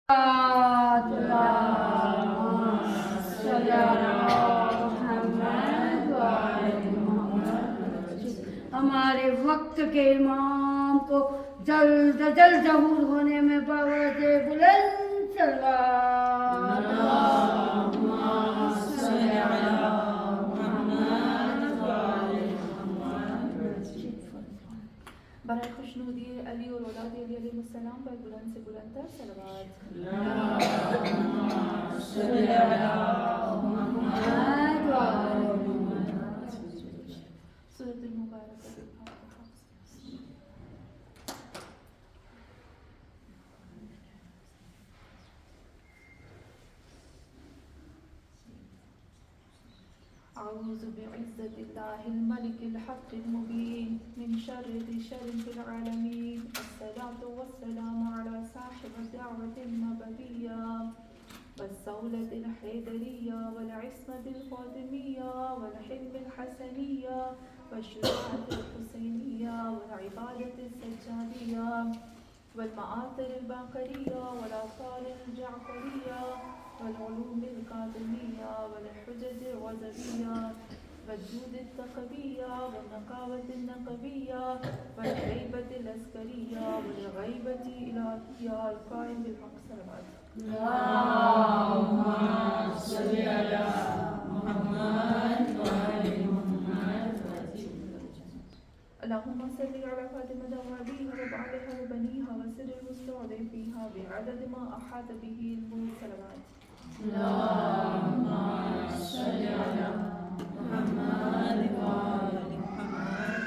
ہمارے وقت کے امام کو جلد جلد ظہور ہونے میں باعث بلند برائے خوشنودی علی اور اولاد علی علیہ السلام پر بلند سے بلند تر صلوات. سورۃ المبارکہ. أعوذ بعزة الله الملك الحق المبين من شر ذي شر في العالمين. الصلاة والسلام على صاحب الدعوة النبوية والصولة الحيدرية والعصمة الفاطمية والحلم الحسنية والشجاعة الحسينية والعبادة السجادية والمآثر الباقرية والآثار الجعفرية والعلوم الكاظمية والحجج الغزلية والجود الثقبية والنقاوة النقبية والهيبة العسكرية والغيبة الإلهية القائم بالحق صلوات. اللهم صل على محمد وآل محمد. اللهم صل على فاطمة وأبيها وبعلها وبنيها وسر المستودع فيها بعدد ما أحاط به علمه صلوات. اللهم صل على محمد وآل محمد.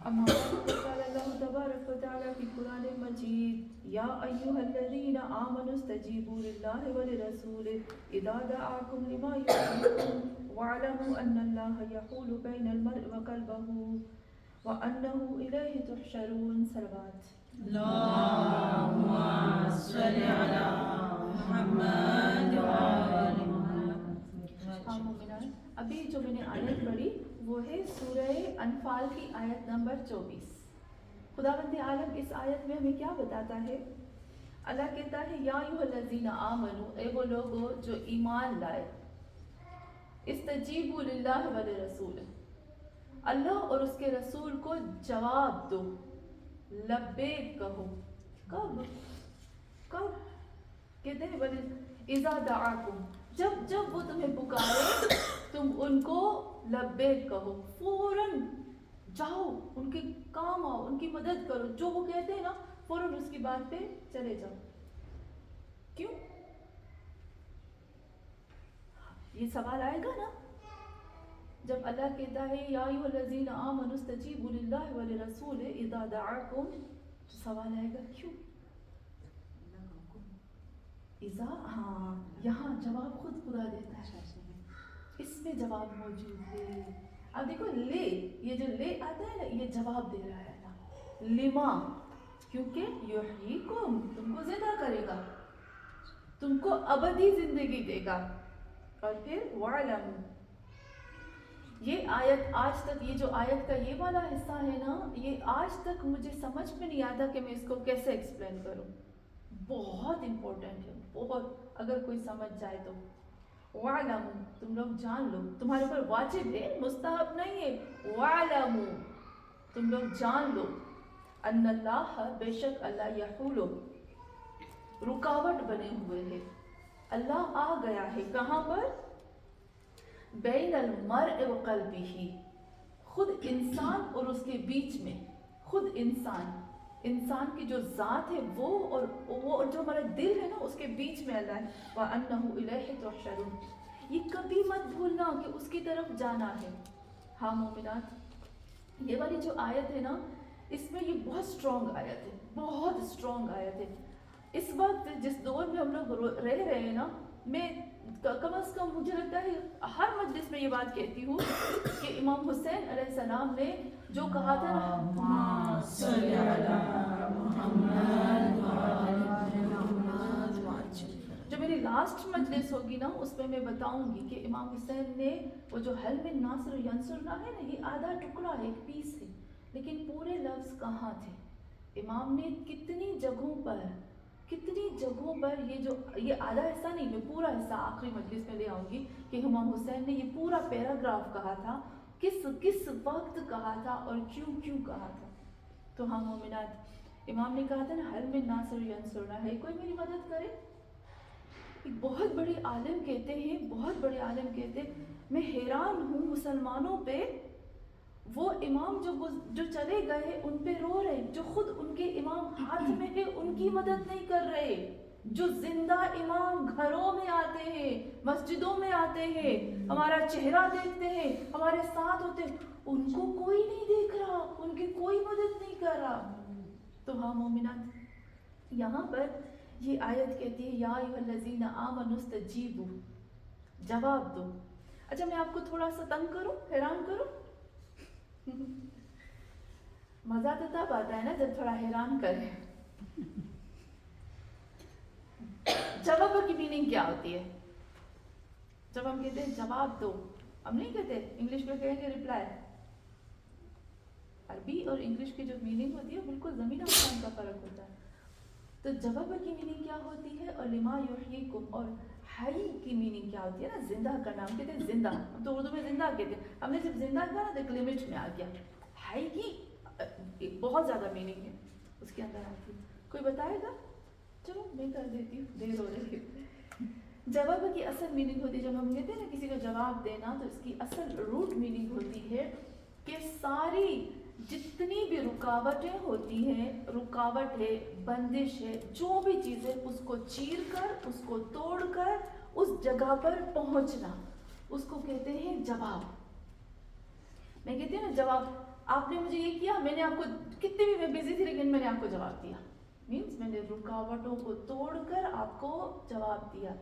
أما بعد قال الله تبارك وتعالى في القرآن المجيد: يا أيها الذين آمنوا استجيبوا لله ولرسوله إذا دعاكم لما يحييكم واعلموا أن الله يحول بين المرء وقلبه وأنه إليه تحشرون صلوات. اللهم صل على محمد وآل محمد. ہاں مومنان، ابھی جو میں نے آیت پڑھی وہ ہے سورہ انفال کی آیت نمبر 24. خداوند عالم اس آیت میں ہمیں کیا بتاتا ہے؟ اللہ کہتا ہے یا ایھا الذین آمنو، اے وہ لوگو جو ایمان لائے، استجیبوا للہ ولرسولہ، اللہ اور اس کے رسول کو جواب دو، لبیک کہو. کب کہتے ہیں اذا دعاکم، جب وہ تمہیں پکارے تم ان کو لبیک کہو، فوراً جاؤ ان کے کام آؤ، ان کی مدد کرو، جو وہ کہتے ہیں نا فوراً اس کی بات پہ چلے جاؤ. کیوں؟ یہ سوال آئے گا نا جب اللہ کہتا ہے یا ایھا الذین آمنوا استجیبوا للہ ولرسولہ اذا دعاکم، تو سوال آئے گا کیوں؟ ہاں یہاں جواب خود خدا دیتا ہے، اس میں جواب موجود ہے. اب دیکھو لے، یہ جو لے آتا ہے نا یہ جواب دے رہا ہے اللہ. لما، کیونکہ یحییکم، تم کو زندہ کرے گا، تم کو ابدی زندگی دے گا. اور پھر وعلم، یہ آیت آج تک، یہ جو آیت کا یہ والا حصہ ہے نا، یہ آج تک مجھے سمجھ میں نہیں آتا کہ میں اس کو کیسے ایکسپلین کروں. بہت امپورٹنٹ ہے، بہت، اگر کوئی سمجھ جائے تو. وَعْلَمُوا، تم لوگ جان لو، تمہارے اوپر واجب ہے، مستحب نہیں ہے. وَعْلَمُوا، تم لوگ جان لو، ان اللہ، بے شک اللہ، یحول، رکاوٹ بنے ہوئے ہے. اللہ آ گیا ہے کہاں پر؟ بین المرء وقلبہ، خود انسان اور اس کے بیچ میں، خود انسان کی جو ذات ہے وہ اور جو ہمارا دل ہے نا اس کے بیچ میں اللہ ہے. وَأَنَّهُ إِلَيْهِ تُحْشَرُونَ، یہ کبھی مت بھولنا کہ اس کی طرف جانا ہے. ہاں مومنات، یہ والی جو آیت ہے نا اس میں یہ بہت اسٹرانگ آیت ہے، بہت اسٹرانگ آیت ہے. اس وقت جس دور میں ہم لوگ رہ رہے ہیں نا، میں کم از کم مجھے لگتا ہے ہر مجلس میں یہ بات کہتی ہوں کہ امام حسین علیہ السلام نے جو کہا تھا نا، جو میری لاسٹ مجلس ہوگی نا اس میں بتاؤں گی کہ امام حسین نے وہ جو حلم ناصر ینصرنا ہے نا، یہ آدھا ٹکڑا ہے، ایک پیس ہے، لیکن پورے لفظ کہاں تھے؟ امام نے کتنی جگہوں پر کتنی جگہوں پر یہ آدھا حصہ نہیں، میں پورا حصہ آخری مجلس میں لے آؤں گی کہ امام حسین نے یہ پورا پیراگراف کہا تھا، کس وقت کہا تھا اور کیوں کہا تھا. تو ہاں مومنات، امام نے کہا تھا نا حل من ناصر ینصرنا، ہے کوئی میری مدد کرے. ایک بہت بڑے عالم کہتے ہیں میں حیران ہوں مسلمانوں پہ، وہ امام جو چلے گئے ان پہ رو رہے، جو خود ان کے امام ہاتھ میں ہے ان کی مدد نہیں کر رہے. جو زندہ امام گھروں میں آتے ہیں، مسجدوں میں آتے ہیں، ہمارا چہرہ دیکھتے ہیں، ہمارے ساتھ ہوتے ہیں، ان کو کوئی نہیں دیکھ رہا، ان کی کوئی مدد نہیں کر رہا. تو ہاں مومنات، یہاں پر یہ آیت کہتی ہے یا ایھا الذین آمنوا استجیبوا، جواب دو. اچھا میں آپ کو تھوڑا سا تنگ کروں، حیران کروں. مزہ تو تب آتا ہے نا جب تھوڑا حیران کرے. جواب کی میننگ کیا ہوتی ہے؟ جب ہم کہتے ہیں جواب دو، ہم نہیں کہتے انگلش میں کہیں گے ریپلائی. عربی اور انگلش کی جو میننگ ہوتی ہے بالکل زمین آسمان کا فرق ہوتا ہے. تو جواب کی میننگ کیا ہوتی ہے اور لما یحییکم، اور حی کی میننگ کیا ہوتی ہے نا زندہ کرنا. ہم کہتے ہیں زندہ، ہم تو اردو میں زندہ کہتے ہیں، ہم نے جب زندہ کہا نا تو ایک لمٹ میں آ گیا. حی کی بہت زیادہ میننگ ہے اس کے اندر آتی ہے. کوئی بتائے گا؟ چلو میں کر دیتی ہوں، دیر ہو رہی ہے. جواب کی اصل میننگ ہوتی ہے، جب ہم کہتے ہیں نا کسی کو جواب دینا، تو اس کی اصل روٹ میننگ ہوتی ہے کہ ساری جتنی بھی رکاوٹیں ہوتی ہیں، رکاوٹ ہے، بندش ہے، جو بھی چیز ہے، اس کو چیر کر، اس کو توڑ کر اس جگہ پر پہنچنا، اس کو کہتے ہیں جواب. میں کہتی ہوں نا جواب، آپ نے مجھے یہ کیا، میں نے آپ کو کتنی بھی میں بزی تھی لیکن میں نے آپ کو جواب دیا. مینس میں نے رکاوٹوں کو توڑ کر آپ کو جواب دیا.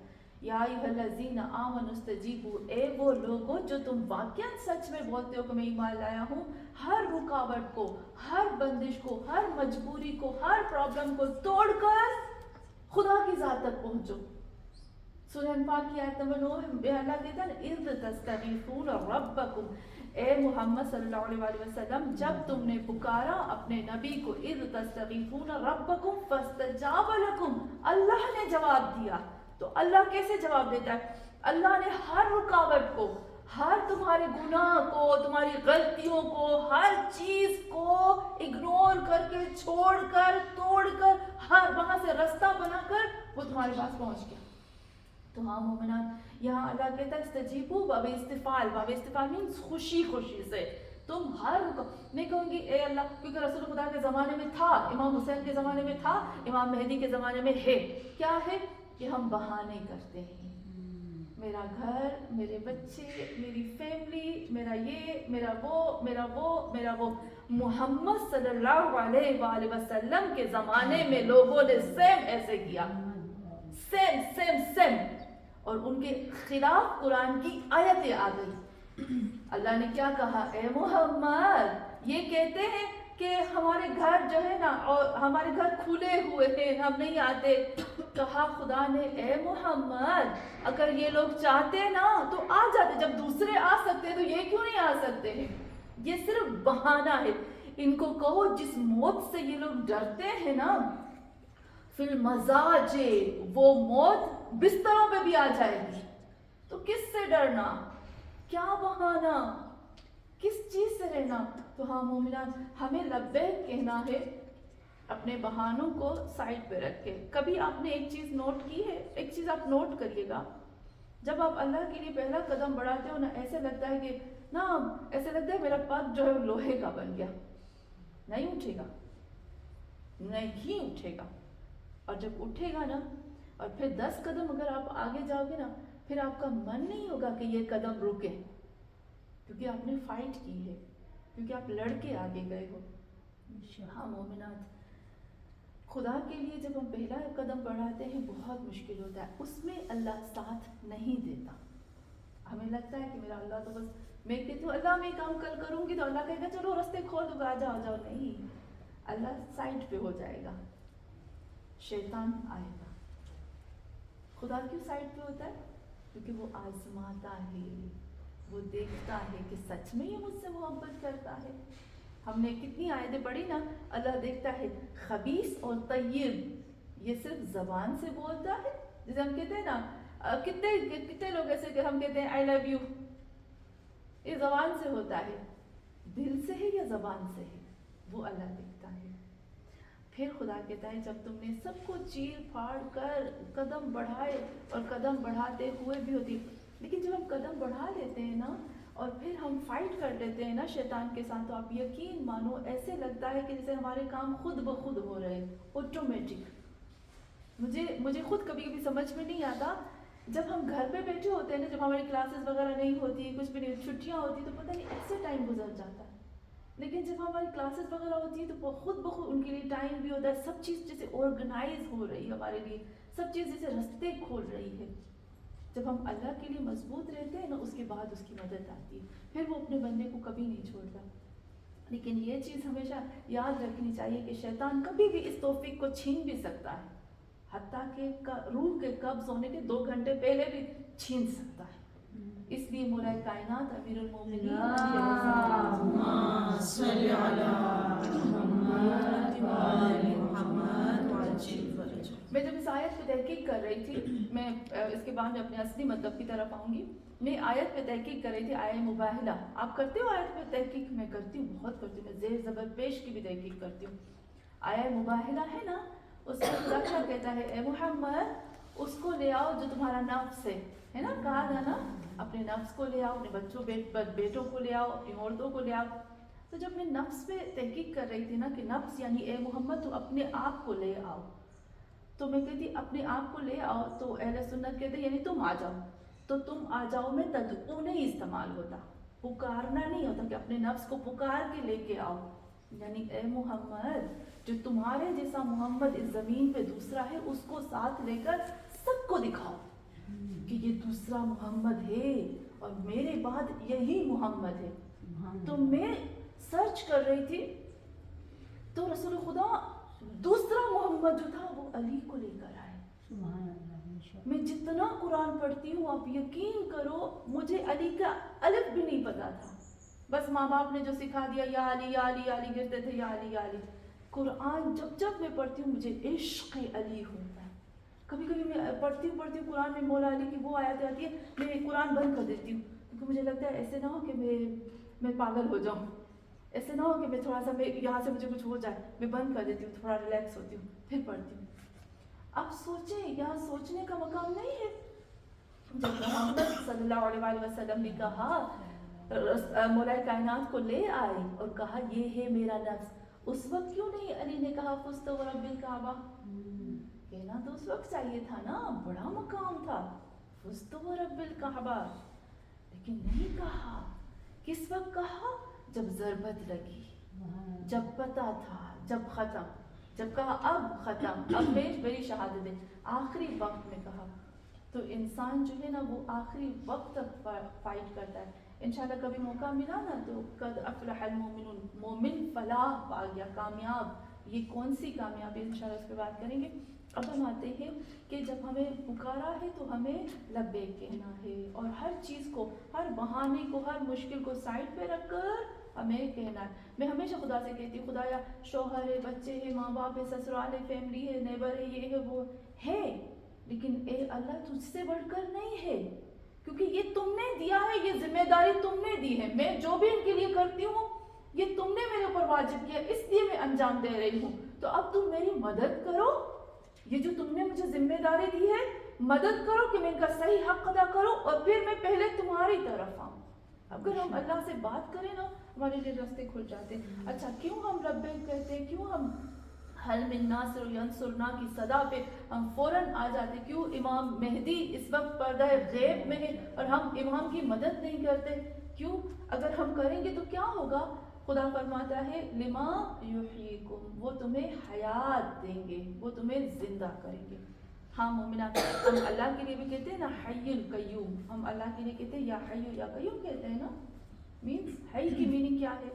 یا ایھا الذین آمنوا استجیبوا، اے وہ لوگوں جو تم واقعا سچ میں بولتے ہو کہ میں ایمان لایا ہوں، ہر رکاوٹ کو، ہر بندش کو، ہر مجبوری کو، ہر پرابلم کو توڑ کر خدا کی ذات تک پہنچو. سورہ انفال کی آیت نمبر 9 میں اللہ کہتا ہے اذ تستغیثون ربکم، اے محمد صلی اللہ علیہ وآلہ وسلم جب تم نے پکارا اپنے نبی کو، اذ تستغیثون ربکم فاستجاب لکم، اللہ نے جواب دیا. تو اللہ کیسے جواب دیتا ہے؟ اللہ نے ہر رکاوٹ کو، ہر تمہارے گناہ کو، تمہاری غلطیوں کو، ہر چیز کو اگنور کر کے، چھوڑ کر، توڑ کر، ہر وہاں سے رستہ بنا کر وہ تمہارے پاس پہنچ گیا. تو ہاں مومنات، یہاں اللہ کہتا ہے استجیبوا باب استفعال. باب استفعال مینس خوشی سے. تم ہر نہیں کہوں گی اے اللہ، کیونکہ رسول خدا کے زمانے میں تھا، امام حسین کے زمانے میں تھا، امام مہدی کے زمانے میں ہے. کیا ہے کہ ہم بہانے کرتے ہیں، میرا گھر، میرے بچے، میری فیملی، میرا یہ، میرا وہ. محمد صلی اللہ علیہ وآلہ وسلم کے زمانے میں لوگوں نے سیم ایسے کیا، سیم. اور ان کے خلاف قرآن کی آیتیں آ گئی. اللہ نے کیا کہا؟ اے محمد، یہ کہتے ہیں کہ ہمارے گھر جو ہے نا، اور ہمارے گھر کھلے ہوئے ہیں، ہم نہیں آتے. کہا خدا نے اے محمد، اگر یہ لوگ چاہتے نا تو آ جاتے، جب دوسرے آ سکتے تو یہ کیوں نہیں آ سکتے ہیں؟ یہ صرف بہانہ ہے. ان کو کہو جس موت سے یہ لوگ ڈرتے ہیں نا، فی المزاج، وہ موت بستروں پہ بھی آ جائے گی. تو کس سے ڈرنا؟ کیا بہانا؟ کس چیز سے رہنا؟ تو ہاں مومنان، ہمیں لبیک کہنا ہے، اپنے بہانوں کو سائڈ پہ رکھ کے. کبھی آپ نے ایک چیز نوٹ کی ہے، ایک چیز آپ نوٹ کریے گا، جب آپ اللہ کے لیے پہلا قدم بڑھاتے ہو نا، ایسے لگتا ہے کہ نا، ایسے لگتا ہے میرا پگ جو ہے وہ لوہے کا بن گیا، نہیں اٹھے گا، نہیں اٹھے گا. اور جب اٹھے گا نا، اور پھر 10 قدم اگر آپ آگے جاؤ گے نا، پھر آپ کا من نہیں ہوگا کہ یہ قدم رکے، کیونکہ آپ نے فائٹ کی ہے، کیونکہ آپ لڑ کے آگے گئے ہو. ہاں مومنات، خدا کے لیے جب ہم پہلا قدم بڑھاتے ہیں بہت مشکل ہوتا ہے، اس میں اللہ ساتھ نہیں دیتا. ہمیں لگتا ہے کہ میرا اللہ تو بس، میں کہتی ہوں اللہ میں کام کل کروں گی تو اللہ کہے گا چلو رستے کھول دوں گا، آ جاؤ. نہیں، اللہ سائڈ پہ ہو جائے گا، شیطان آئے گا. خدا کیوں سائڈ پہ ہوتا ہے؟ کیونکہ وہ آزماتا ہے، وہ دیکھتا ہے کہ سچ میں یہ مجھ سے محبت کرتا ہے. ہم نے کتنی آیتیں پڑھی نا، اللہ دیکھتا ہے خبیث اور طیب، یہ صرف زبان سے بولتا ہے؟ جیسے ہم کہتے ہیں نا کتنے لوگ ایسے کہ ہم کہتے ہیں آئی لو یو، یہ زبان سے ہوتا ہے، دل سے ہے یا زبان سے ہے؟ وہ اللہ دیکھتا ہے۔ پھر خدا کہتا ہے جب تم نے سب کو چیر پھاڑ کر قدم بڑھائے، اور قدم بڑھاتے ہوئے بھی ہوتی، لیکن جب ہم قدم بڑھا لیتے ہیں نا اور پھر ہم فائٹ کر لیتے ہیں نا شیطان کے ساتھ، تو آپ یقین مانو ایسے لگتا ہے کہ جیسے ہمارے کام خود بخود ہو رہے ہیں، آٹومیٹک۔ مجھے خود کبھی کبھی سمجھ میں نہیں آتا، جب ہم گھر پہ بیٹھے ہوتے ہیں نا، جب ہماری کلاسز وغیرہ نہیں ہوتی، کچھ بھی نہیں، چھٹیاں ہوتی، تو پتہ نہیں ایسے ٹائم گزر جاتا ہے، لیکن جب ہماری کلاسز وغیرہ ہوتی ہے تو خود بخود ان کے لیے ٹائم بھی ہوتا ہے، سب چیز جیسے آرگنائز ہو رہی ہے ہمارے لیے، سب چیز جیسے رستے کھول رہی ہے۔ جب ہم اللہ کے لیے مضبوط رہتے ہیں نا، اس کے بعد اس کی مدد آتی ہے، پھر وہ اپنے بندے کو کبھی نہیں چھوڑتا۔ لیکن یہ چیز ہمیشہ یاد رکھنی چاہیے کہ شیطان کبھی بھی اس توفیق کو چھین بھی سکتا ہے، حتیٰ کہ روح کے قبض ہونے کے 2 گھنٹے پہلے بھی چھین سکتا ہے۔ اس لیے مولا کائنات امیر المومنین اللہم صلی علی محمد و آل محمد وعجل فرجہ۔ میں جب اس آیت پہ تحقیق کر رہی تھی، میں اس کے بعد میں اپنے اصلی مطلب کی طرف آؤں گی، میں آیت پہ تحقیق کر رہی تھی، آیہ مباہلہ۔ آپ کرتے ہو آیت پہ تحقیق؟ میں کرتی ہوں، بہت کرتی ہوں، میں زیر زبر پیش کی بھی تحقیق کرتی ہوں۔ آیہ مباہلہ ہے نا، اس میں خدا کیا کہتا ہے؟ اے محمد اس کو لے آؤ جو تمہارا نفس ہے نا، کہا تھا نا اپنے نفس کو لے آؤ، اپنے بچوں بیٹوں کو لے آؤ، اپنی عورتوں کو لے آؤ۔ تو جب میں نفس پہ تحقیق کر رہی تھی نا کہ نفس یعنی اے محمد تو اپنے آپ کو لے آؤ، تو میں کہتی اپنے آپ کو لے آؤ، تو اہل سنت کہتے یعنی تم آ جاؤ، تو تم آ جاؤ میں تدعو نہیں استعمال ہوتا، پکارنا نہیں ہوتا کہ اپنے نفس کو پکار کے لے کے آؤ، یعنی اے محمد جو تمہارے جیسا محمد اس زمین پہ دوسرا ہے، اس کو ساتھ لے کر سب کو دکھاؤ کہ یہ دوسرا محمد ہے اور میرے بعد یہی محمد ہے۔ تو میں سرچ کر رہی تھی تو رسول خدا دوسرا محمد جو تھا وہ علی کو لے کر آئے۔ میں جتنا قرآن پڑھتی ہوں آپ یقین کرو مجھے علی کا الف بھی نہیں پتا تھا، بس ماں باپ نے جو سکھا دیا یا علی یا علی یا علی کہتے تھے، یا علی یا علی۔ قرآن جب میں پڑھتی ہوں مجھے عشق علی ہوتا ہے۔ کبھی کبھی میں پڑھتی ہوں قرآن میں مولا علی کی وہ آیت آتی ہے، میں قرآن بند کر دیتی ہوں کیونکہ مجھے لگتا ہے ایسے نہ ہو کہ میں پاگل ہو جاؤں، ایسے نہ ہو کہ میں تھوڑا سا یہاں سے مجھے کچھ ہو جائے، میں بند کر دیتی ہوں، تھوڑا ریلیکس ہوتی ہوں، پھر پڑھتی ہوں۔ اب سوچیں، یہاں سوچنے کا مقام نہیں ہے۔ جب محمد صلی اللہ علیہ وسلم نے کہا مولا کائنات کو لے آئے اور کہا یہ ہے میرا نفس، اس وقت کیوں نہیں علی نے کہا فزت ورب الکعبہ؟ کہنا تو اس وقت چاہیے تھا نا، بڑا مقام تھا، فزت ورب الکعبہ، لیکن نہیں کہا۔ کس وقت کہا؟ جب ضربت لگی، جب پتا تھا، جب ختم، جب کہا اب ختم، اب میری شہادت ہے، آخری وقت میں کہا۔ تو انسان جو ہے نا وہ آخری وقت تک فائٹ کرتا ہے۔ انشاءاللہ کبھی موقع ملا نا تو قد افلح المومنون، مومن فلاح پا گیا، کامیاب۔ یہ کون سی کامیابی؟ انشاءاللہ اس پہ بات کریں گے۔ اب ہم آتے ہیں کہ جب ہمیں پکارا ہے تو ہمیں لبیک کہنا ہے، اور ہر چیز کو، ہر بہانے کو، ہر مشکل کو سائڈ پہ رکھ کر ہمیں کہنا ہے۔ میں ہمیشہ خدا سے کہتی ہوں خدایا شوہر ہے، بچے ہیں، ماں باپ ہے، سسرال ہے، فیملی ہے، نیبر ہے، یہ ہے وہ ہے، لیکن اے اللہ تجھ سے بڑھ کر نہیں ہے، کیونکہ یہ تم نے دیا ہے، یہ ذمہ داری تم نے دی ہے، میں جو بھی ان کے لیے کرتی ہوں یہ تم نے میرے اوپر واجب کیا، اس لیے میں انجام دے رہی ہوں، تو اب تم میری مدد کرو، یہ جو تم نے مجھے ذمہ داری دی ہے مدد کرو کہ میں ان کا صحیح حق ادا کروں، اور پھر میں پہلے تمہاری طرف آؤں۔ اگر ہم اللہ سے بات کریں نا ہمارے لیے راستے کھل جاتے ہیں۔ اچھا کیوں ہم لبیک کہتے ہیں؟ کیوں ہم حل من ناصر ینصرنا کی صدا پہ ہم فوراً آ جاتے؟ کیوں امام مہدی اس وقت پردہ غیب میں ہے اور ہم امام کی مدد نہیں کرتے؟ کیوں؟ اگر ہم کریں گے تو کیا ہوگا؟ خدا فرماتا ہے لما یحییکم، وہ تمہیں حیات دیں گے، وہ تمہیں زندہ کریں گے۔ ہاں مومنات، ہم اللہ کے لیے بھی کہتے ہیں نا حی القیوم، ہم اللہ کے لیے کہتے ہیں یا حی یا قیوم کہتے ہیں نا، مینس حی کی میننگ کیا ہے؟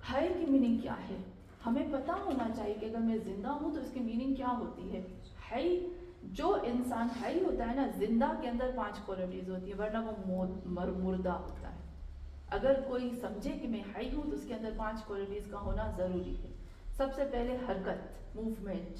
حی کی میننگ کیا ہے؟ ہمیں پتہ ہونا چاہیے کہ اگر میں زندہ ہوں تو اس کی میننگ کیا ہوتی ہے۔ حی، جو انسان حی ہوتا ہے نا، زندہ کے اندر 5 کوالٹیز ہوتی ہیں، ورنہ وہ مردہ ہوتا ہے۔ اگر کوئی سمجھے کہ میں حی ہوں تو اس کے اندر 5 کوالٹیز کا ہونا ضروری ہے۔ سب سے پہلے حرکت، موومنٹ،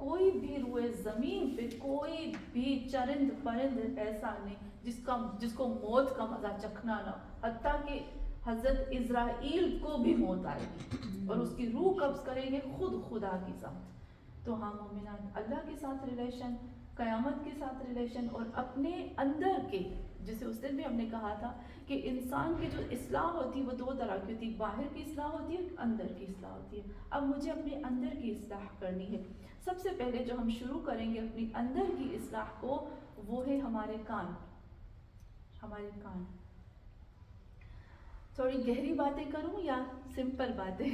کوئی بھی روئے زمین پہ کوئی بھی چرند پرند ایسا نہیں جس کو موت کا مزہ چکھنا نہ، حتیٰ کہ حضرت اسرائیل کو بھی موت آئے گی اور اس کی روح قبض کریں گے خود خدا کی ذات۔ تو ہاں مومنات، اللہ کے ساتھ ریلیشن، قیامت کے ساتھ ریلیشن، اور اپنے اندر کے، جسے اس دن بھی ہم نے کہا تھا کہ انسان کی جو اصلاح ہوتی ہے وہ دو طرح کی ہوتی ہے، باہر کی اصلاح ہوتی ہے، اندر کی اصلاح ہوتی ہے۔ اب مجھے اپنے اندر کی اصلاح کرنی ہے۔ سب سے پہلے جو ہم شروع کریں گے اپنی اندر کی اصلاح کو، وہ ہے ہمارے کان۔ ہمارے کان، تھوڑی گہری باتیں کروں یا سمپل باتیں؟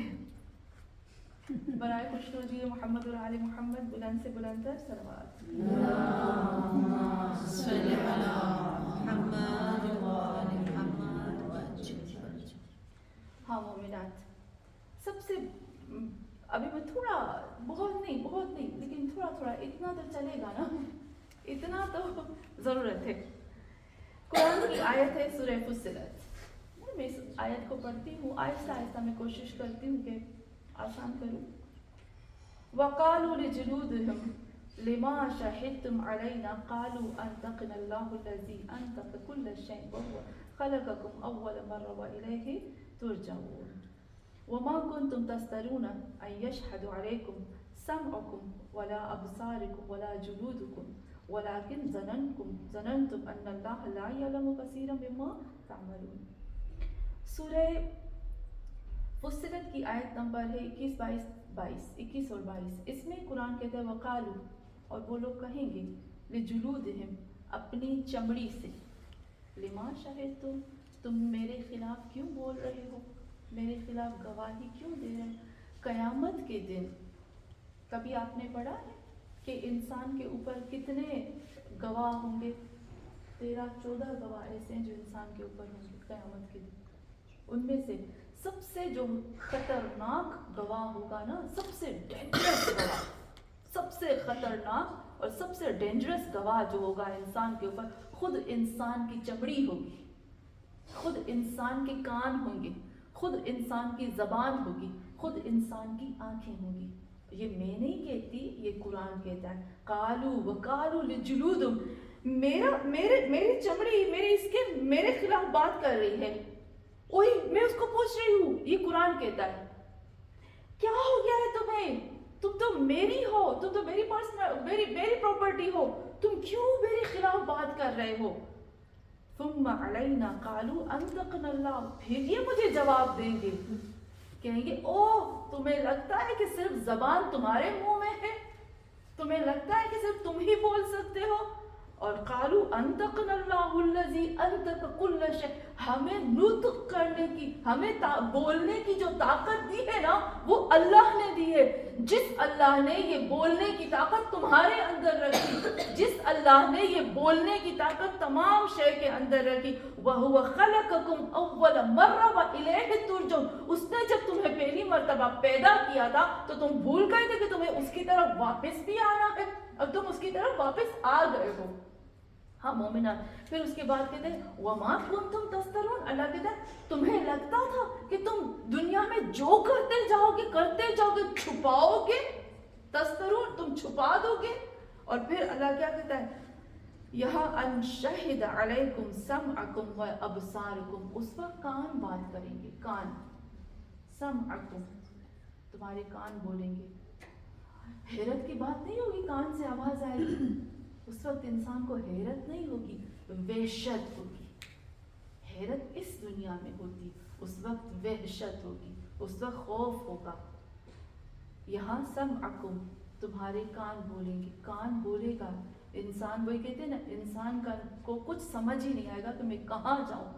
برائے خوش نودی محمد اور آل محمد، بلند سے بلند تر صلوات۔ اللهم صل على محمد وآل محمد وأجل۔ ہاں مومنات، سب سے ابھی میں تھوڑا، بہت نہیں لیکن تھوڑا اتنا تو چلے گا نا، اتنا تو ضرورت ہے۔ قرآن کی آیت ہے سورہ فصلت۔ میں اس آیت کو پڑھتی ہوں، آہستہ آہستہ میں کوشش کرتی ہوں کہ آسان کروں۔ وَقَالُوا لِجُلُودِهِمْ لِمَا شَهِدتُّمْ عَلَيْنَا قَالُوا أَنطَقَنَا اللَّهُ الَّذِي أَنطَقَ كُلَّ شَيْءٍ وَهُوَ خَلَقَكُمْ أَوَّلَ مَرَّةٍ وَإِلَيْهِ تُرْجَعُونَ وَمَا كُنْتُمْ تَسْتَرُونَ أَن يَشْهَدَ عَلَيْكُمْ سَمْعُكُمْ وَلَا أَبْصَارُكُمْ وَلَا جُلُودُكُمْ وَلَكِنْ ظَنَنْتُمْ أَنَّ اللَّهَ لَا يَعْلَمُ كَثِيرًا مِمَّا تَعْمَلُونَ۔ سورہ فصلت کی آیت نمبر ہے 21 اور 22۔ اس میں قرآن کہتا ہے وقالو، اور وہ لوگ کہیں گے، لجلودہم، اپنی چمڑی سے، لما شہدتم، تم میرے خلاف کیوں بول رہے ہو، میرے خلاف گواہی کیوں دے رہے ہو۔ قیامت کے دن کبھی آپ نے پڑھا ہے کہ انسان کے اوپر کتنے گواہ ہوں گے؟ 13-14 گواہ ایسے ہیں جو انسان کے اوپر ہوں گے قیامت کے دن۔ ان میں سے سب سے جو خطرناک گواہ ہوگا نا، سب سے ڈینجرس گواہ، سب سے خطرناک اور سب سے ڈینجرس گواہ جو ہوگا انسان کے اوپر، خود انسان کی چمڑی ہوگی، خود انسان کے کان ہوں گے، خود انسان کی زبان ہوگی، خود انسان کی آنکھیں ہوں گی۔ یہ میں نہیں کہتی، یہ قرآن کہتا ہے۔ قالو وقالو لجلودہم، میری چمڑی، میری اسکن میرے خلاف بات کر رہی ہے، وہی میں اس کو پوچھ رہی ہوں۔ یہ قرآن کہتا ہے کیا ہو گیا ہے تمہیں، تم تو میری ہو، تم تو میری پراپرٹی ہو، تم کیوں میرے خلاف بات کر رہے ہو۔ ثم علینا قالوا انطقنا اللہ، پھر یہ مجھے جواب دیں گے، کہیں گے اوہ تمہیں لگتا ہے کہ صرف زبان تمہارے منہ میں ہے، تمہیں لگتا ہے کہ صرف تم ہی بول سکتے ہو۔ اور قالوا انطقنا اللہ الذی انطق کل شیء، ہمیں نطق کرنے کی، ہمیں بولنے کی جو طاقت دی ہے نا، وہ اللہ نے دی ہے۔ جس اللہ نے یہ بولنے کی طاقت تمہارے اندر رکھی، جس اللہ نے یہ بولنے کی طاقت تمام شے کے اندر رکھی، وَهُوَ خَلَقَكُمْ أَوَّلَ مَرَّةٍ وَإِلَيْهِ تُرْجَعُونَ، اس نے جب تمہیں پہلی مرتبہ پیدا کیا تھا تو تم بھول گئے تھے کہ تمہیں اس کی طرف واپس بھی آنا ہے، اب تم اس کی طرف واپس آ گئے ہو۔ ہاں مومنات، پھر اس کے بعد کہتے ہیں وَمَا كُنْتُمْ تَسْتَرُونَ، اللہ کہتا ہے تمہیں لگتا تھا کہ تم دنیا میں جو کرتے جاؤ گے چھپاؤ گے، تسترون، تم چھپا دو گے۔ اور پھر اللہ کیا کہتا ہے یہاں ان شہد علیکم سمعکم و ابصارکم، اس وقت کان بات کریں گے، کان، سمعکم، تمہارے کان بولیں گے۔ حیرت کی بات نہیں ہوگی کان سے آواز آئے گی، اس وقت انسان کو حیرت نہیں ہوگی، وحشت ہوگی۔ حیرت اس دنیا میں ہوتی، اس وقت وحشت ہوگی، اس وقت خوف ہوگا۔ یہاں سمعکم، تمہارے کان بولیں گے، کان بولے گا۔ انسان، وہی کہتے ہیں نا، انسان کو کچھ سمجھ ہی نہیں آئے گا کہ میں کہاں جاؤں،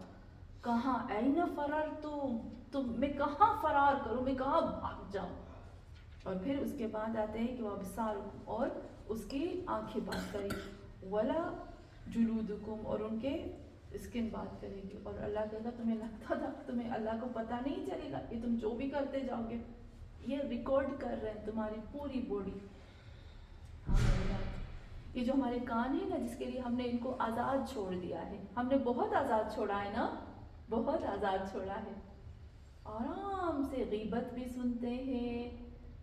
کہاں، این فررتم، میں کہاں فرار کروں، میں کہاں بھاگ جاؤں۔ اور پھر اس کے بعد آتے ہیں کہ وہ ابصارکم، اور اس کی آنکھیں بات کریں گی، ولا جلودکم، اور ان کے اسکن بات کرے گی۔ اور اللہ کہتا تمہیں لگتا تھا تمہیں اللہ کو پتہ نہیں چلے گا، یہ تم جو بھی کرتے جاؤ گے یہ ریکارڈ کر رہے ہیں تمہاری پوری باڈی۔ یہ جو ہمارے کان ہیں نا، جس کے لیے ہم نے ان کو آزاد چھوڑ دیا ہے، ہم نے بہت آزاد چھوڑا ہے نا، بہت آزاد چھوڑا ہے، آرام سے غیبت بھی سنتے ہیں،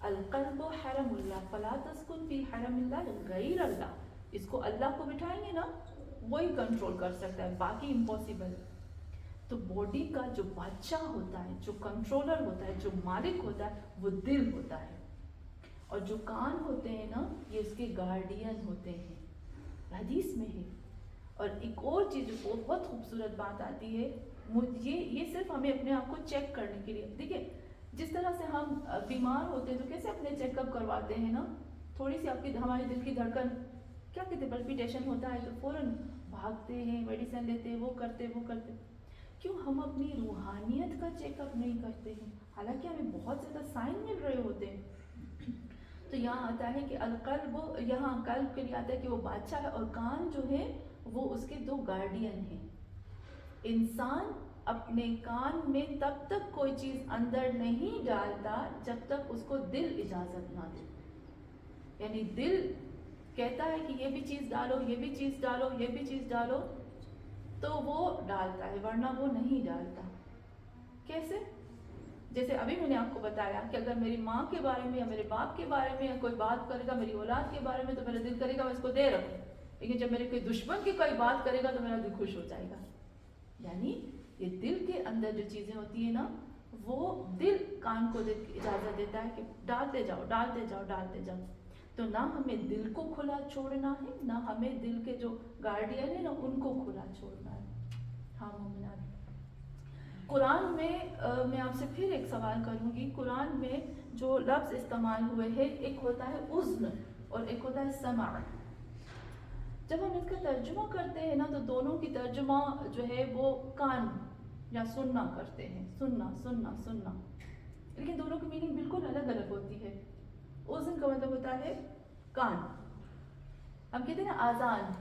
القلب حرم اللہ فلا تسکن فی حرم اللہ غیر اللہ. اس کو اللہ کو بٹھائیں گے نا وہی کنٹرول کر سکتا ہے, باقی امپاسبل ہے. تو باڈی کا جو بادشاہ ہوتا ہے, جو کنٹرولر ہوتا ہے, جو مالک ہوتا ہے وہ دل ہوتا ہے. اور جو کان ہوتے ہیں نا یہ اس کے گارڈین ہوتے ہیں, حدیث میں ہے. اور ایک اور چیز جو بہت خوبصورت بات آتی ہے, یہ صرف ہمیں اپنے آپ کو چیک کرنے کے لیے, دیکھیں جس طرح سے ہم بیمار ہوتے ہیں تو کیسے اپنے چیک اپ کرواتے ہیں نا, تھوڑی سی آپ کی ہمارے دل کی دھڑکن کیا کہتے ہیں پلپیٹیشن ہوتا ہے تو فوراً بھاگتے ہیں, میڈیسن لیتے ہیں, وہ کرتے. کیوں ہم اپنی روحانیت کا چیک اپ نہیں کرتے ہیں, حالانکہ ہمیں بہت زیادہ سائن مل رہے ہوتے ہیں. تو یہاں آتا ہے کہ القلب, یہاں قلب کے لیے آتا ہے کہ وہ بادشاہ ہے, اور کان جو ہے وہ اس کے 2 گارڈین ہیں. انسان اپنے کان میں تب تک کوئی چیز اندر نہیں ڈالتا جب تک اس کو دل اجازت نہ دے. یعنی دل کہتا ہے کہ یہ بھی چیز ڈالو, یہ بھی چیز ڈالو, یہ بھی چیز ڈالو, تو وہ ڈالتا ہے, ورنہ وہ نہیں ڈالتا. کیسے؟ جیسے ابھی میں نے آپ کو بتایا کہ اگر میری ماں کے بارے میں یا میرے باپ کے بارے میں یا کوئی بات کرے گا میری اولاد کے بارے میں تو میرا دل کرے گا میں اس کو دے رکھوں, لیکن جب میرے کوئی دشمن کی کوئی بات کرے گا تو میرا دل خوش ہو جائے گا. یعنی یہ دل کے اندر جو چیزیں ہوتی ہیں نا وہ دل کان کو اجازت دیتا ہے کہ ڈالتے جاؤ ڈالتے جاؤ ڈالتے جاؤ. تو نہ ہمیں دل کو کھلا چھوڑنا ہے, نہ ہمیں دل کے جو گارڈین ہیں نا ان کو کھلا چھوڑنا ہے. ہاں مومنات, قرآن میں آپ سے پھر ایک سوال کروں گی. قرآن میں جو لفظ استعمال ہوئے ہیں ایک ہوتا ہے اذن اور ایک ہوتا ہے سمع. جب ہم اس کا ترجمہ کرتے ہیں نا تو دونوں کی ترجمہ جو ہے وہ کان یا سننا کرتے ہیں, سننا سننا سننا, لیکن دونوں کی میننگ بالکل الگ الگ ہوتی ہے. اذن کا مطلب ہوتا ہے کان. ہم کہتے ہیں نا آذان,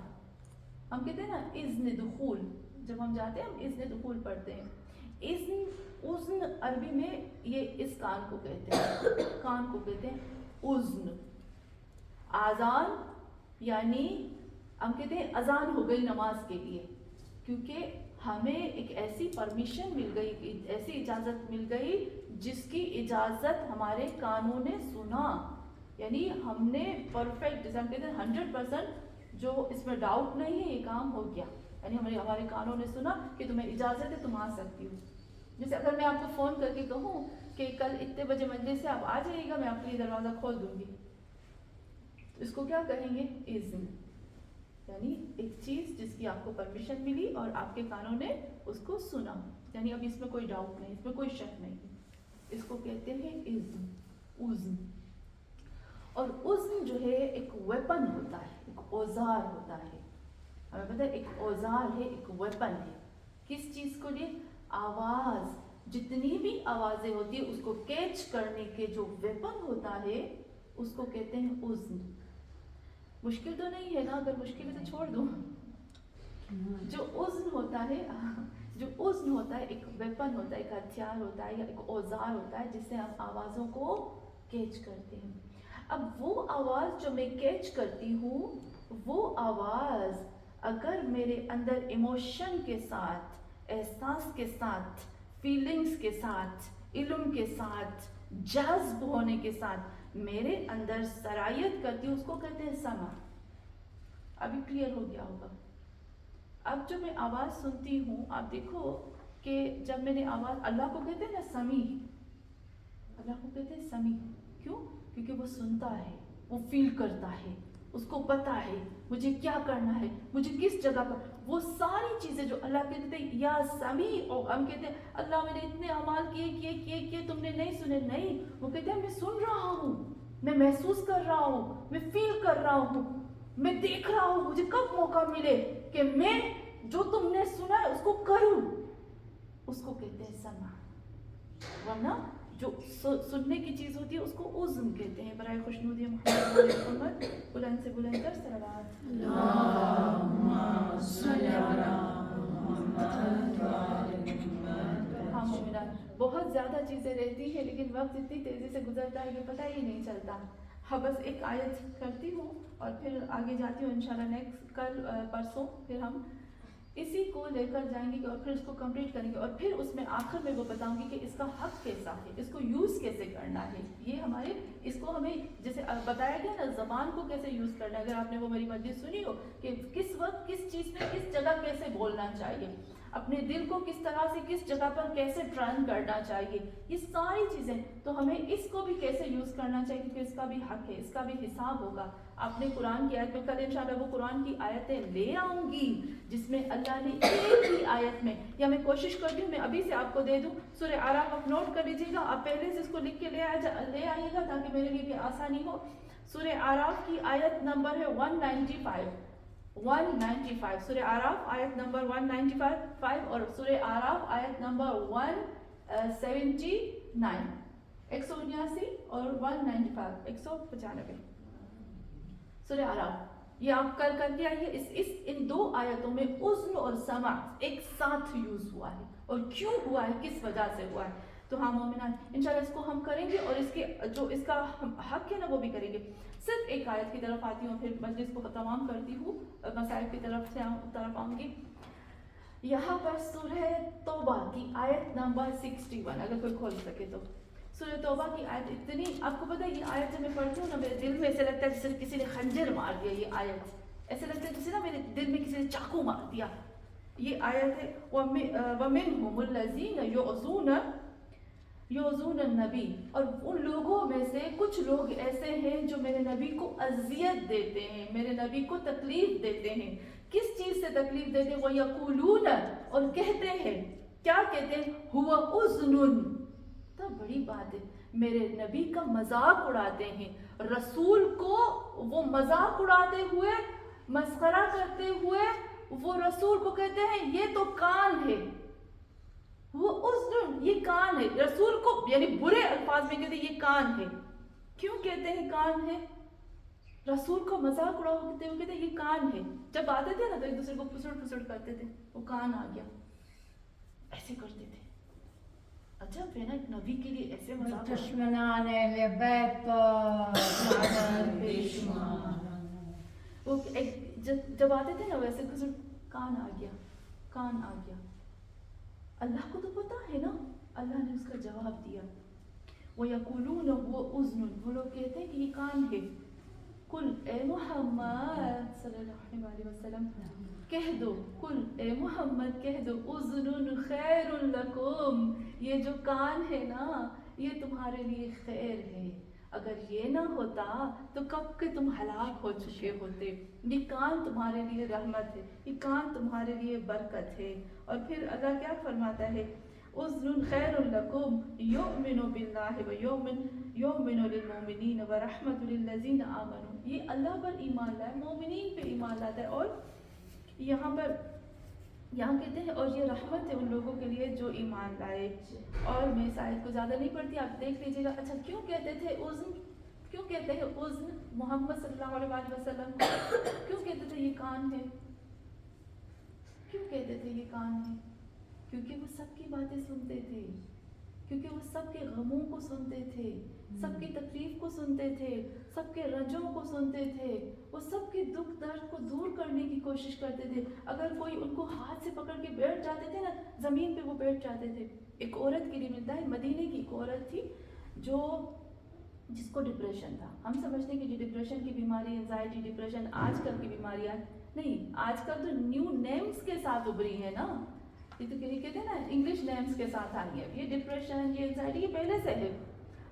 ہم کہتے ہیں نا اذن دخول, جب ہم جاتے ہیں ہم اذن دخول پڑھتے ہیں. اذن عربی میں یہ اس کان کو کہتے ہیں, کان کو کہتے ہیں اذن. آذان یعنی ہم کہتے ہیں اذان ہو گئی نماز کے لیے, کیونکہ ہمیں ایک ایسی پرمیشن مل گئی, ایسی اجازت مل گئی جس کی اجازت ہمارے کانوں نے سنا. یعنی ہم نے پرفیکٹ, جیسے ہم کہتے ہیں 100% جو اس میں ڈاؤٹ نہیں ہے یہ کام ہو گیا. یعنی ہمارے کانوں نے سنا کہ تمہیں اجازت ہے تم آ سکتی ہو. جیسے اگر میں آپ کو فون کر کے کہوں کہ کل اتنے بجے مجلس سے آپ آ جائیے گا, میں آپ کے لیے دروازہ کھول دوں گی, تو اس کو کیا کہیں گے؟ اذن. یعنی ایک چیز جس کی آپ کو پرمیشن ملی اور آپ کے کانوں نے اس کو سنا, یعنی اب اس میں کوئی ڈاؤٹ نہیں, اس میں کوئی شک نہیں, اس کو کہتے ہیں اذن, اذن. اور اذن جو ہے ایک ویپن ہوتا ہے, ایک اوزار ہوتا ہے. ہمیں پتہ ہے ایک اوزار ہے, ایک ویپن ہے. کس چیز کو لیے؟ آواز, جتنی بھی آوازیں ہوتی ہیں اس کو کیچ کرنے کے جو ویپن ہوتا ہے اس کو کہتے ہیں اذن. مشکل تو نہیں ہے نا؟ اگر مشکل ہے تو چھوڑ دوں. جو اذن ہوتا ہے, جو اذن ہوتا ہے ایک ویپن ہوتا ہے, ایک ہتھیار ہوتا ہے یا ایک اوزار ہوتا ہے جس سے ہم آوازوں کو کیچ کرتے ہیں. اب وہ آواز جو میں کیچ کرتی ہوں, وہ آواز اگر میرے اندر ایموشن کے ساتھ, احساس کے ساتھ, فیلنگز کے ساتھ, علم کے ساتھ, جذب ہونے کے ساتھ میرے اندر سرایت کرتی ہوں, اس کو کہتے ہیں سمع. ابھی کلیئر ہو گیا ہوگا. اب جو میں آواز سنتی ہوں, آپ دیکھو کہ جب میں نے آواز, اللہ کو کہتے ہیں نا سمیع, اللہ کو کہتے ہیں سمیع. کیوں؟ کیونکہ وہ سنتا ہے, وہ فیل کرتا ہے, اس کو پتا ہے مجھے کیا کرنا ہے, مجھے کس جگہ پر, وہ ساری چیزیں جو اللہ کہتے ہیں یا سمیع. اور ہم کہتے ہیں اللہ میں نے اتنے اعمال کیے تم نے نہیں سنے. نہیں, وہ کہتے ہیں میں سن رہا ہوں, میں محسوس کر رہا ہوں, میں فیل کر رہا ہوں, میں دیکھ رہا ہوں مجھے کب موقع ملے کہ میں جو تم نے سنا ہے اس کو کروں. اس کو کہتے ہیں سمع. ورنہ جو سننے کی چیز ہوتی ہے اس کو اذن کہتے ہیں. برائے خوشنودی محمد بلند سے بلند کر صلوات. اللہم صلی علی محمد. ہاں مومنان, بہت زیادہ چیزیں رہتی ہیں لیکن وقت اتنی تیزی سے گزرتا ہے کہ پتہ ہی نہیں چلتا. ہاں بس ایک آیت کرتی ہوں اور پھر آگے جاتی ہوں انشاءاللہ نیکسٹ, کل پرسوں پھر ہم اسی کو لے کر جائیں گے اور پھر اس کو کمپلیٹ کریں گے، اور پھر اس میں آخر میں وہ بتاؤں گی کہ اس کا حق کیسا ہے، اس کو یوز کیسے کرنا ہے. یہ ہمارے اس کو ہمیں جیسے بتایا گیا نا زبان کو کیسے یوز کرنا ہے. اگر آپ نے وہ میری مجلس سنی ہو کہ کس وقت کس چیز میں کس جگہ کیسے بولنا چاہیے، اپنے دل کو کس طرح سے کس جگہ پر کیسے ٹرن کرنا چاہیے، یہ ساری چیزیں. تو ہمیں اس کو بھی کیسے یوز کرنا چاہیے کیونکہ اس کا بھی حق ہے، اس کا بھی حساب ہوگا. آپ نے قرآن کی آیت میں کل انشاءاللہ وہ قرآن کی آیتیں لے آؤں گی جس میں اللہ نے ایک ہی آیت میں، یا میں کوشش کرتی ہوں میں ابھی سے آپ کو دے دوں سورہ اعراف، آپ نوٹ کر لیجیے گا، آپ پہلے سے اس کو لکھ کے لے آئیے گا تاکہ میرے لیے بھی آسانی ہو. سورہ اعراف کی آیت نمبر ہے 195. سورہ اعراف آیت نمبر 195 اور سورہ اعراف آیت نمبر 179، 179 اور 195، 195. سورہ اعراف یہ آپ کر کے آئیے. ان دو آیتوں میں اذن اور سمع ایک ساتھ یوز ہوا ہے، اور کیوں ہوا ہے، کس وجہ سے ہوا ہے. تو ہاں مومنان انشاءاللہ اس کو ہم کریں گے، اور اس کے جو اس کا حق ہے نا وہ بھی کریں گے. صرف ایک آیت کی طرف آتی ہوں، پھر مجلس کو تمام کرتی ہوں، مسائل کی طرف آؤں گی. یہاں پر سورہ توبہ کی آیت نمبر 61 اگر کوئی کھول سکے تو. سورہ توبہ کی آیت اتنی، آپ کو پتہ ہے یہ آیت جب میں پڑھتی ہوں نا میرے دل میں ایسے لگتا ہے جیسے کسی نے خنجر مار دیا. یہ آیت ایسے لگتا ہے جیسے نا میرے دل میں کسی نے چاقو مار دیا. یہ آیت ہے وَمِنْهُمُ الَّذِينَ يُؤْذُونَ النَّبِيَّ، اور ان لوگوں میں سے کچھ لوگ ایسے ہیں جو میرے نبی کو اذیت دیتے ہیں، میرے نبی کو تکلیف دیتے ہیں. کس چیز سے تکلیف دیتے ہیں؟ وَيَقُولُونَ، اور کہتے ہیں، کیا کہتے ہیں؟ هُوَ أُذْنٌ، تو بڑی بات ہے، میرے نبی کا مذاق اڑاتے ہیں، رسول کو وہ مذاق اڑاتے ہوئے، مسخرہ کرتے ہوئے وہ رسول کو کہتے ہیں یہ تو کان ہے. وہ اذن، یہ کان ہے. رسول کو یعنی برے الفاظ میں کہتے ہیں یہ کان ہے. کیوں کہتے ہیں کان ہے؟ رسول کو مذاق اڑاتے ہوئے کہتے ہیں یہ کان ہے. جب آتے تھے نا تو ایک دوسرے کو پھسڑ کرتے تھے، وہ کان آ گیا، ایسے کرتے تھے. اچھا پھر نا ایک نبی کے لیے ایسے مذاق دشمنان اہل بیت کا بے شمار. وہ جب آتے تھے نا ویسے کان آ گیا، کان آ گیا. اللہ کو تو پتا ہے نا، اللہ نے اس کا جواب دیا. وَيَقُولُونَ هُوَ أُذْنٌ، وہ لوگ کہتے ہیں کہ یہ کان ہے. قُلْ اے محمد صلی اللہ علیہ وسلم کہہ دو، قُلْ اے محمد کہہ دو، اذن خیر لکم، یہ جو کان ہے نا یہ تمہارے لیے خیر ہے. اگر یہ نہ ہوتا تو کب کہ تم ہلاک ہو چکے ہوتے. یہ کان تمہارے لیے رحمت ہے، یہ کان تمہارے لیے برکت ہے. اور پھر اللہ کیا فرماتا ہے؟ اذن خیر لکم یؤمن باللہ یؤمن للمؤمنین ورحمت للذین آمنوا. یہ اللہ پر ایمان لائے، مومنین پہ ایمان لاتا ہے. اور یہاں کہتے ہیں اور یہ رحمت ہے ان لوگوں کے لیے جو ایمان لائے. اور میں اس آیت کو زیادہ نہیں پڑھتی، آپ دیکھ لیجیے گا. اچھا کیوں کہتے تھے اذن، کیوں کہتے ہیں اذن محمد صلی اللہ علیہ وسلم کیوں کہتے تھے یہ کان ہے؟ کیوں کہتے تھے یہ کان ہے؟ کیونکہ وہ سب کی باتیں سنتے تھے، کیونکہ وہ سب کے غموں کو سنتے تھے، سب کی تکلیف کو سنتے تھے، سب کے رنجوں کو سنتے تھے، وہ سب کے دکھ درد کو دور کرنے کی کوشش کرتے تھے. اگر کوئی ان کو ہاتھ سے پکڑ کے بیٹھ جاتے تھے نا زمین پہ، وہ بیٹھ جاتے تھے. ایک عورت کے لیے ملتا ہے، مدینے کی ایک عورت تھی جس کو ڈپریشن تھا. ہم سمجھتے ہیں کہ جو ڈپریشن کی بیماری، انزائٹی ڈپریشن آج کل کی بیماریاں نہیں، آج کل تو نیو نیمز کے ساتھ ابھری ہے نا. یہ تو کہتے ہیں نا انگلش نیمز کے ساتھ آئی ہے. یہ ڈپریشن، یہ انزائٹی یہ پہلے سے ہے.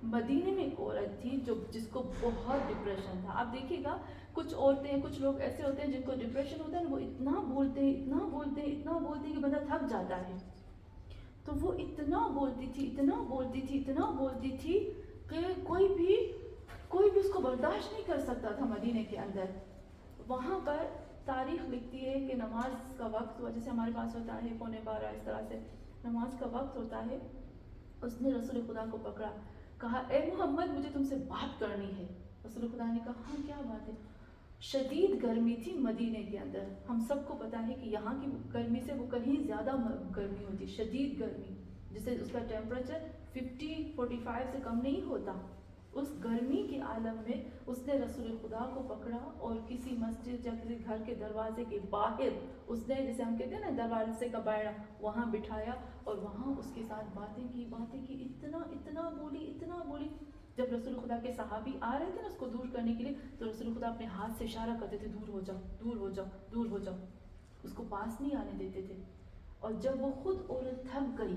مدینے میں ایک عورت تھی جس کو بہت ڈپریشن تھا. آپ دیکھیے گا کچھ عورتیں، کچھ لوگ ایسے ہوتے ہیں جن کو ڈپریشن ہوتا ہے نا، وہ اتنا بولتے ہیں کہ بندہ تھک جاتا ہے. تو وہ اتنا بولتی تھی کہ کوئی بھی اس کو برداشت نہیں کر سکتا تھا مدینے کے اندر. وہاں پر تاریخ لکھتی ہے کہ نماز کا وقت ہوا، جیسے ہمارے پاس ہوتا ہے 11:45 اس طرح سے نماز کا وقت ہوتا ہے. اس نے رسول خدا کو پکڑا، کہا اے محمد مجھے تم سے بات کرنی ہے. رسول خدا نے کہا ہاں کیا بات ہے؟ شدید گرمی تھی مدینے کے اندر. ہم سب کو پتا ہے کہ یہاں کی گرمی سے وہ کہیں زیادہ گرمی ہوتی، شدید گرمی، جسے اس کا ٹیمپریچر 45 سے کم نہیں ہوتا. اس گرمی کے عالم میں اس نے رسول خدا کو پکڑا اور کسی مسجد یا کسی گھر کے دروازے کے باہر اس نے، جیسے ہم کہتے ہیں نا دروازے کا بیڑا، وہاں بٹھایا اور وہاں اس کے ساتھ باتیں کی، اتنا بولی. جب رسول خدا کے صحابی آ رہے تھے نا اس کو دور کرنے کے لیے، تو رسول خدا اپنے ہاتھ سے اشارہ کرتے تھے، دور ہو جاؤ دور ہو جاؤ دور ہو جاؤ، اس کو پاس نہیں آنے دیتے تھے. اور جب وہ خود عورت تھک گئی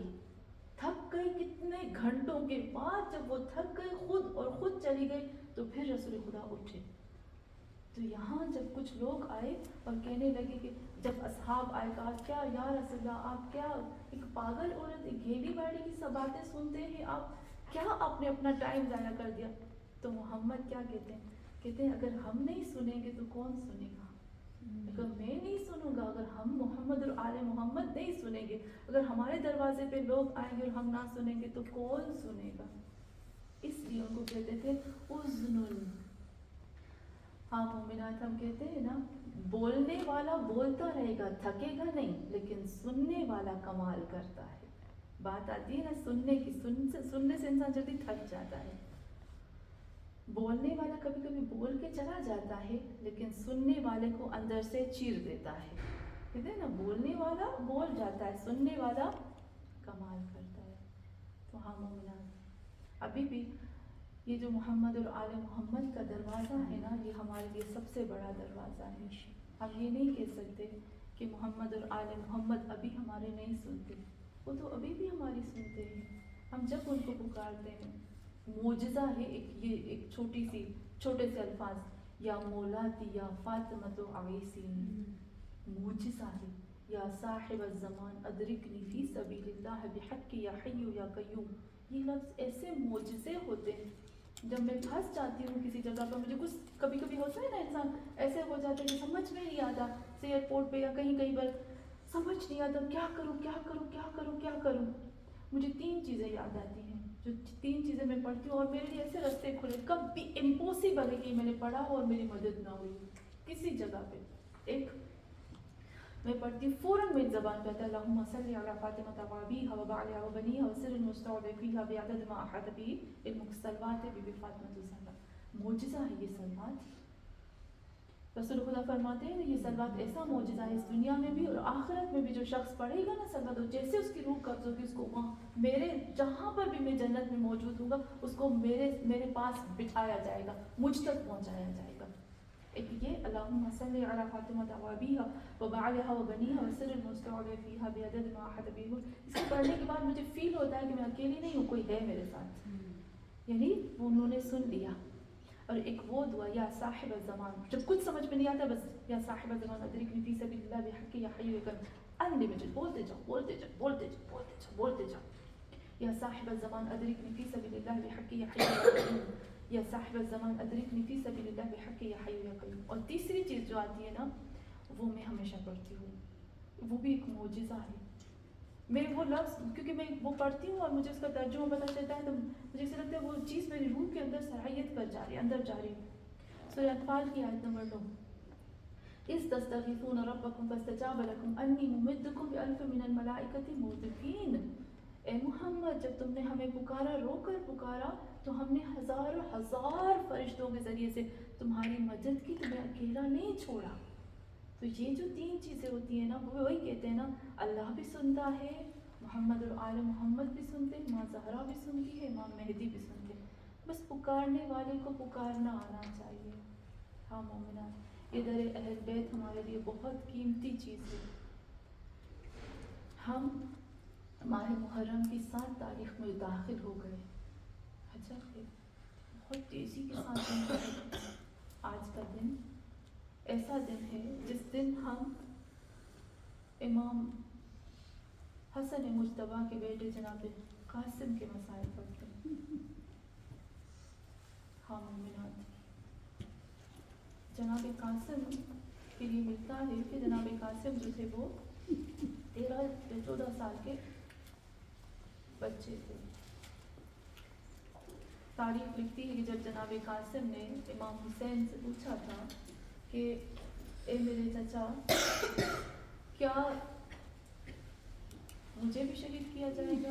کتنے گھنٹوں کے بعد، جب وہ تھک گئی خود چلی گئی، تو پھر رسول خدا اٹھے. تو یہاں جب کچھ لوگ آئے اور کہنے لگے کہ جب اصحاب آئے، کہا کیا یا رسول اللہ، آپ کیا ایک پاگل عورت، ایک گھیڑی بیڑی کی سب باتیں سنتے ہیں، آپ کیا آپ نے اپنا ٹائم ضائع کر دیا. تو محمد کیا کہتے ہیں اگر ہم نہیں سنیں گے تو کون سنے گا؟ اگر میں نہیں سنوں گا، اگر ہم محمد اور آل محمد نہیں سنیں گے، اگر ہمارے دروازے پہ لوگ آئیں گے اور ہم نہ سنیں گے تو کون سنے گا؟ اس لیے ان کو کہتے تھے اذن. ہاں مومنات، ہم کہتے ہیں نا بولنے والا بولتا رہے گا، تھکے گا نہیں، لیکن سننے والا کمال کرتا ہے. بات آتی ہے نا سننے کی، سننے سے انسان جلدی تھک جاتا ہے. بولنے والا کبھی کبھی بول کے چلا جاتا ہے، لیکن سننے والے کو اندر سے چیر دیتا ہے. کہتے ہیں نا بولنے والا بول جاتا ہے، سننے والا کمال کرتا ہے. تو ہاں مومنات، ابھی بھی یہ جو محمد اور آل محمد کا دروازہ ہے نا، یہ ہمارے لیے سب سے بڑا دروازہ ہے. ہم یہ نہیں کہہ سکتے کہ محمد اور آل محمد ابھی ہمارے نہیں سنتے، وہ تو ابھی بھی ہماری سنتے ہیں. ہم جب ان کو پکارتے ہیں، معجزہ ہے ایک چھوٹے سے الفاظ، یا مولاتی یا فاطمۃ عیسین، معجزہ ہے. یا صاحب الزمان ادرکنی فی سبیل اللہ بحق یا حی یا قیوم. یہ لفظ ایسے معجزے ہوتے ہیں. جب میں پھنس جاتی ہوں کسی جگہ پر، مجھے کچھ کبھی ہوتا ہے نا، انسان ایسے ہو جاتا ہے کہ سمجھ میں نہیں آتا، سے ایئرپورٹ پہ یا کہیں پر سمجھ نہیں آتا کیا کروں. مجھے 3 چیزیں یاد آتی ہیں، جو 3 چیزیں میں پڑھتی ہوں اور میرے لیے ایسے رستے کھلے. کبھی امپاسبل ہے کہ میں نے پڑھا ہو اور میری مدد نہ ہوئی کسی جگہ پہ. ایک میں پڑھتی ہوں، فوراً میری زبان پہ آتا ہے اللہم صلی علی فاطمہ وابیہا وبعلہا وبنیہا وسر المستودع فیہا بعدد ما احاط بہ علمک. صلوات ہے بی بی فاطمہ الزہرا. معجزہ ہے یہ صلوات. رسول خدا فرماتے ہیں یہ صلوات ایسا معجزہ ہے اس دنیا میں بھی اور آخرت میں بھی. جو شخص پڑھے گا نا صلوات، جیسے اس کی روح قبض ہوگی، اس کو وہاں میرے جہاں پر بھی میں جنت میں موجود ہوں گا، اس کو میرے پاس بٹھایا جائے گا، مجھ تک پہنچایا جائے گا. ایک یہ اللہم صلی علی فاطمہ وابیہا وبعلہا وبنیہا وسر المستودع فیہا بعدد ما احاط بہ. اس کو پڑھنے کے بعد مجھے فیل ہوتا ہے کہ میں اکیلی نہیں ہوں، کوئی ہے میرے ساتھ. یعنی انہوں نے سن لیا. اور ایک وہ دعا یا صاحب الزمان، جب کچھ سمجھ میں نہیں آتا بس یا صاحب الزمان ادرکنی فی سبیل اللہ بحق یا حی یا قیوم. انلیمیٹڈ بولتے جاؤ. یا صاحب الزمان ادرکنی فی سبیل اللہ بحق یا حی یا قیوم. یا صاحب الزمان ادرکنی فی سبیل اللہ بحق یا حی یا قیوم. اور تیسری چیز جو آتی ہے نا، وہ میں ہمیشہ پڑھتی ہوں، وہ بھی ایک معجزہ ہے. میں وہ لفظ کیونکہ میں وہ پڑھتی ہوں اور مجھے اس کا ترجمہ پتہ چلتا ہے، تو مجھے ایسا لگتا ہے وہ چیز میری روح کے اندر صلاحیت کر جا رہی ہے، اندر جا رہی ہے. سورہ انفال کی آیت نمبر 9، اذ تستغیثون ربکم فاستجاب لکم انی ممدکم بألف من الملائکۃ مردفین. اے محمد، جب تم نے ہمیں پکارا، رو کر پکارا، تو ہم نے ہزار فرشتوں کے ذریعے سے تمہاری مدد کی، تمہیں اکیلا نہیں چھوڑا. تو یہ جو 3 چیزیں ہوتی ہیں نا، وہ وہی کہتے ہیں نا، اللہ بھی سنتا ہے، محمد اور آل محمد بھی سنتے ہیں، ماں زہرا بھی سنتی ہے، امام مہدی بھی سنتے ہیں. بس پکارنے والے کو پکارنا آنا چاہیے. ہاں مومنات، یہ در اہل بیت ہمارے لیے بہت قیمتی چیز ہے. ہم ماہ محرم کی 7 تاریخ میں داخل ہو گئے. اچھا، بہت تیزی کے ساتھ دن گزرے. آج کا دن ایسا دن ہے جس دن ہم امام حسن مجتبیٰ کے بیٹے جناب قاسم کے مسائل پڑھتے ہیں. ہاں مومنات، جناب قاسم کے لیے ملتا ہے کہ جناب قاسم جو تھے وہ 13 یا 14 سال کے بچے تھے. تاریخ لکھتی ہے کہ جب جناب قاسم نے امام حسین سے پوچھا تھا کہ اے میرے چچا، کیا مجھے بھی شہید کیا جائے گا؟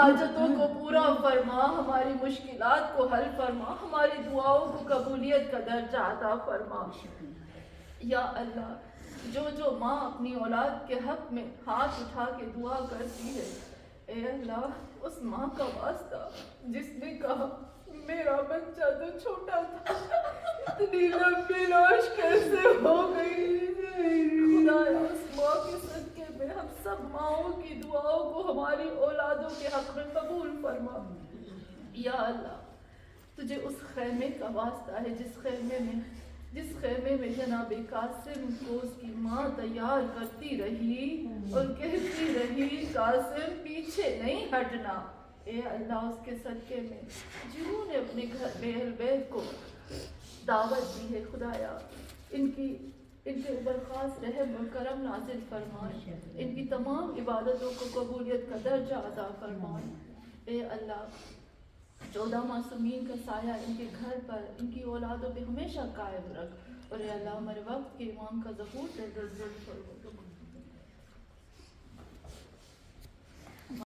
حاجتوں کو پورا فرما، ہماری مشکلات کو حل فرما، ہماری دعاؤں کو قبولیت کا درجہ عطا فرما۔ یا اللہ، جو ماں اپنی اولاد کے حق میں ہاتھ اٹھا کے دعا کرتی ہے، اے اللہ اس ماں کا واسطہ جس نے کہا میرا بچہ تو چھوٹا تھا، اتنی لمبی لاش کیسے ہو گئی، خدایا اس ماں کے صدقے میں ہم سب ماؤں کی دعاؤں کو ہماری اولادوں کے حق میں قبول فرما۔ یا اللہ، تجھے اس خیمے کا واسطہ ہے جس خیمے میں جناب قاسم کو اس کی ماں تیار کرتی رہی اور کہتی رہی قاسم پیچھے نہیں ہٹنا۔ اے اللہ، اس کے صدقے میں جنہوں نے اپنے گھر میں اہل بیت کو دعوت دی ہے، خدایا ان کے اوپر خاص رحم اور کرم نازل فرمائے، ان کی تمام عبادتوں کو قبولیت کا درجہ عطا فرمائے۔ اے اللہ، 14 معصومین کا سایہ ان کے گھر پر، ان کی اولادوں پہ ہمیشہ قائم رکھ، اور اے اللہ ہمارے وقت کے امام کا ظہور